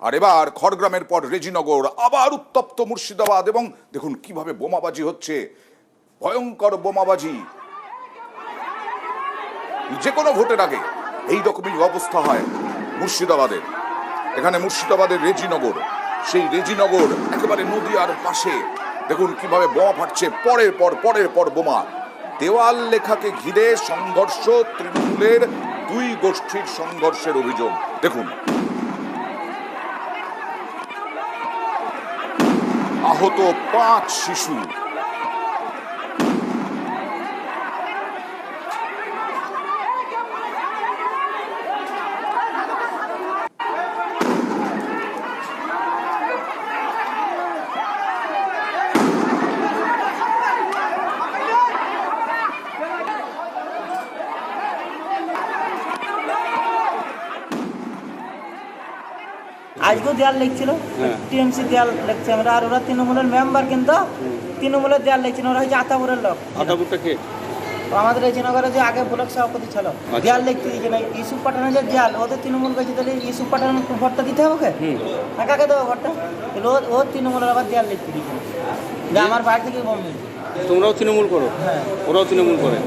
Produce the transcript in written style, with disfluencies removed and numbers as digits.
আর এবার খড়গ্রামের পর রেজিনগর, আবার উত্তপ্ত মুর্শিদাবাদ, এবং দেখুন কিভাবে বোমাবাজি হচ্ছে, ভয়ঙ্কর বোমাবাজি। যে কোনো ভোটের আগে এই রকমই অবস্থা হয় মুর্শিদাবাদের। এখানে মুর্শিদাবাদের রেজিনগর, সেই রেজিনগর একেবারে নদীয়ার পাশে। দেখুন কিভাবে বোমা ফাটছে, পরের পর বোমা। দেওয়াল লেখাকে ঘিরে সংঘর্ষ, তৃণমূলের দুই গোষ্ঠীর সংঘর্ষের অভিযোগ। দেখুন আহত 5 শিশু। আজকেও দেয়াল লিখছিল, টিএমসি দেয়াল লিখছে আমরা, আর ওরা তৃণমূলের মেম্বার, কিন্তু তৃণমূলের দেয়াল লিখছিল। ওরা হচ্ছে আতাপুরের লোক। আতাপুরটা কে? আমাদের এই নগরে যে আগে ব্লক সভাপতি ছিল, দেয়াল লিখতে দিয়েছে না। ইউসুফ পাঠানের যে দেয়াল, ওদের তৃণমূল গেছে, তাহলে ইউসুফ পাঠান ভোটটা দিতে হবে ওকে, কাকে দেবো ভোটটা? ও তৃণমূলের আবার দেয়াল লিখতে দিয়েছে যে আমার বাড়ি থেকে বোম। তোমরাও তৃণমূল করো? হ্যাঁ, ওরাও তৃণমূল করে।